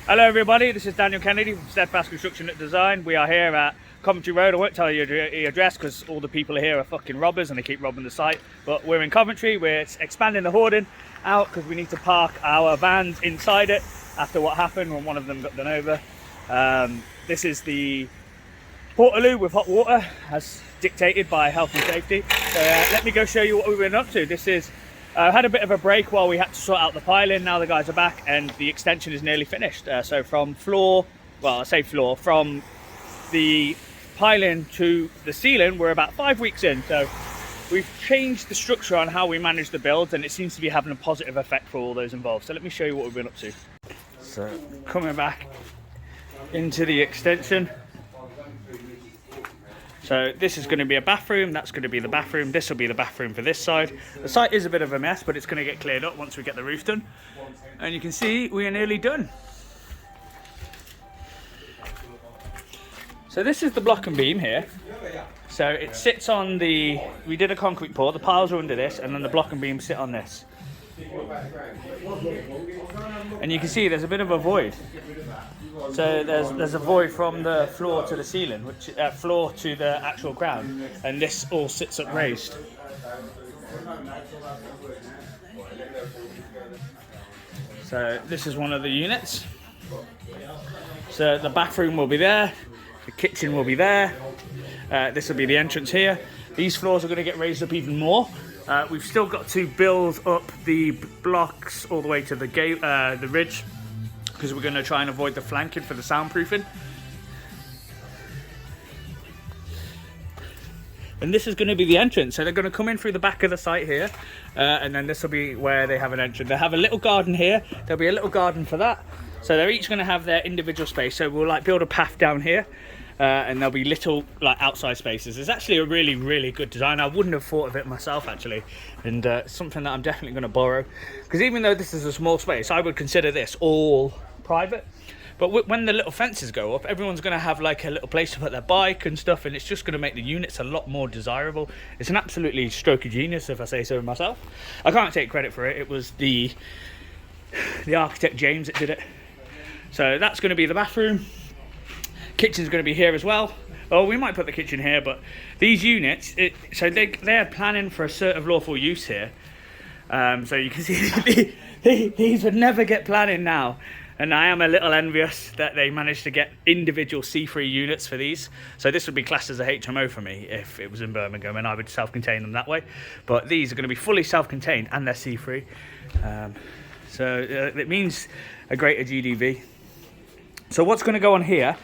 Hello everybody, this is Daniel Kennedy from Steadfast Construction and Design. We are here at Coventry Road. I won't tell you the address because all the people here are fucking robbers and they keep robbing the site. But we're in Coventry, we're expanding the hoarding out because we need to park our vans inside it after what happened when one of them got done over. This is the Portaloo with hot water as dictated by health and safety. So let me go show you what we've been up to. This is had a bit of a break while we had to sort out the piling. Now the guys are back and the extension is nearly finished. So from floor, well I say floor, from the piling to the ceiling we're about 5 weeks in. So we've changed the structure on how we manage the builds and it seems to be having a positive effect for all those involved. So let me show you what we've been up to. So coming back into the extension. So this is going to be a bathroom, that's going to be the bathroom, this will be the bathroom for this side. The site is a bit of a mess, but it's going to get cleared up once we get the roof done. And you can see we are nearly done. So this is the block and beam here. So it sits on the, we did a concrete pour, the piles are under this, and then the block and beam sit on this. And you can see there's a bit of a void. So there's a void from the floor to the ceiling, which floor to the actual ground, and this all sits up raised. So this is one of the units. So the bathroom will be there, the kitchen will be there. This will be the entrance here. These floors are going to get raised up even more. We've still got to build up the blocks all the way to the gate, the ridge, because we're going to try and avoid the flanking for the soundproofing. And this is going to be the entrance. So they're going to come in through the back of the site here, and then this will be where they have an entrance. They have a little garden here. There'll be a little garden for that. So they're each going to have their individual space. So we'll like build a path down here. And there'll be little like outside spaces. It's actually a really good design. I wouldn't have thought of it myself actually, and something that I'm definitely going to borrow, because even though this is a small space, I would consider this all private. But when the little fences go up, everyone's going to have like a little place to put their bike and stuff, and it's just going to make the units a lot more desirable. It's an absolutely stroke of genius, if I say so myself. I can't take credit for it. It was the architect James that did it. So that's going to be the bathroom. Kitchen's going to be here as well. Oh, we might put the kitchen here, but these units, so they're planning for a cert of lawful use here. So you can see these would never get planning now. And I am a little envious that they managed to get individual C3 units for these. So this would be classed as a HMO for me if it was in Birmingham and I would self-contain them that way. But these are going to be fully self-contained and they're C3. So it means a greater GDV. So what's going to go on here?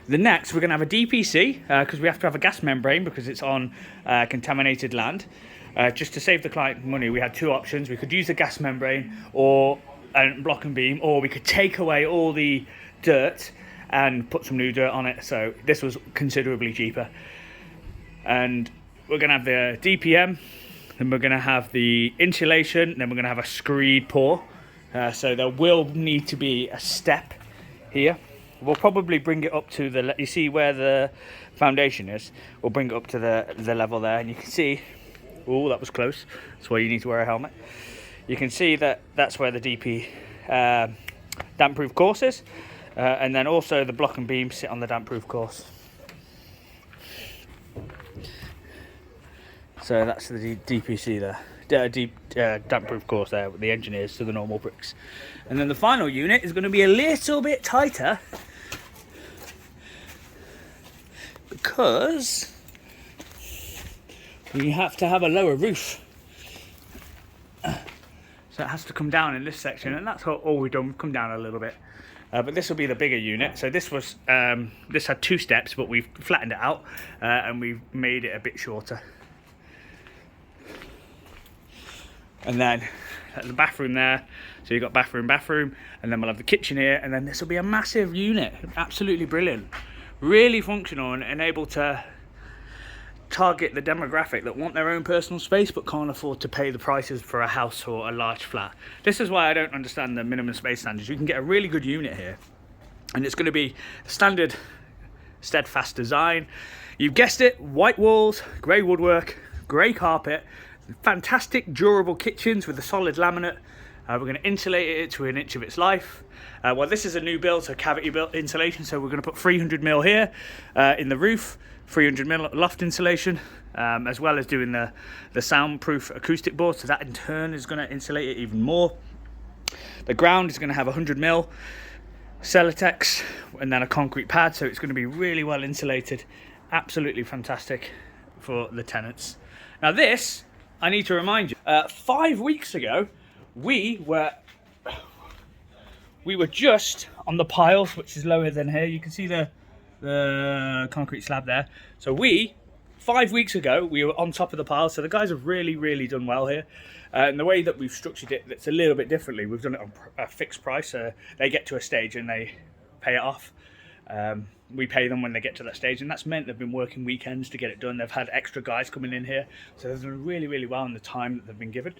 The next, we're going to have a DPC, because we have to have a gas membrane because it's on contaminated land. Just to save the client money, we had two options. We could use the gas membrane or block and beam, or we could take away all the dirt and put some new dirt on it. So this was considerably cheaper. And we're going to have the DPM, then we're going to have the insulation, then we're going to have a screed pour. So there will need to be a step here. We'll probably bring it up to the, you see where the foundation is, we'll bring it up to the level there, and you can see, oh that was close, that's why you need to wear a helmet. You can see that that's where the DP damp proof course is, and then also the block and beam sit on the damp proof course. So that's the DPC there. Damp proof course there with the engineers to the normal bricks. And then the final unit is going to be a little bit tighter because we have to have a lower roof. So it has to come down in this section, and that's all we've done. We've come down a little bit. But this will be the bigger unit. So this was this had two steps, but we've flattened it out and we've made it a bit shorter. And then the bathroom there, so you've got bathroom, and then we'll have the kitchen here, and then this will be a massive unit, absolutely brilliant, really functional and able to target the demographic that want their own personal space but can't afford to pay the prices for a house or a large flat. This is why I don't understand the minimum space standards. You can get a really good unit here, and it's going to be standard Steadfast design. You've guessed it, white walls, grey woodwork, grey carpet, fantastic durable kitchens with a solid laminate, We're going to insulate it to an inch of its life. Well, this is a new build, so cavity built insulation. So we're going to put 300mm here in the roof, 300mm loft insulation, as well as doing the soundproof acoustic board. So that in turn is going to insulate it even more. The ground is going to have 100mm Celotex and then a concrete pad, so it's going to be really well insulated. Absolutely fantastic for the tenants. Now this, I need to remind you, 5 weeks ago we were just on the piles, which is lower than here. You can see the concrete slab there. So 5 weeks ago we were on top of the pile, so the guys have really done well here. And the way that we've structured it, it's a little bit differently. We've done it on a fixed price. They get to a stage and they pay it off. We pay them when they get to that stage, and that's meant they've been working weekends to get it done. They've had extra guys coming in here, so they've done really well in the time that they've been given,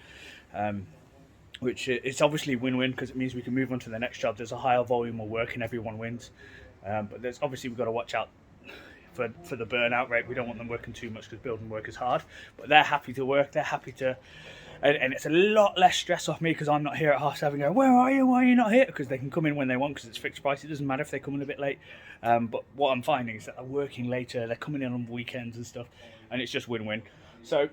which it's obviously win-win, because it means we can move on to the next job. There's a higher volume of work and everyone wins, but there's obviously we've got to watch out for the burnout rate. We don't want them working too much, because building work is hard, but they're happy to work. They're happy to, and it's a lot less stress off me, because I'm not here at 7:30 going, where are you, why are you not here? Because they can come in when they want, because it's fixed price. It doesn't matter if they come in a bit late, but what I'm finding is that they're working later, they're coming in on weekends and stuff, and it's just win-win. So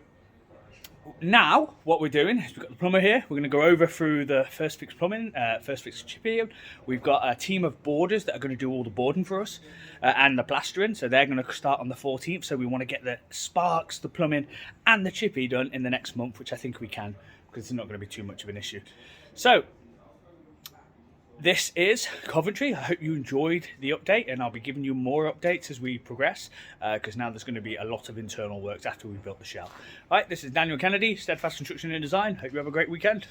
now what we're doing is we've got the plumber here. We're going to go over through the first fix plumbing, first fix chipping. We've got a team of boarders that are going to do all the boarding for us, and the plastering. So they're going to start on the 14th. So we want to get the sparks, the plumbing and the chippy done in the next month, which I think we can, because it's not going to be too much of an issue. So this is Coventry. I hope you enjoyed the update, and I'll be giving you more updates as we progress, because now there's going to be a lot of internal works after we've built the shell. All right, this is Daniel Kennedy, Steadfast Construction and Design. Hope you have a great weekend.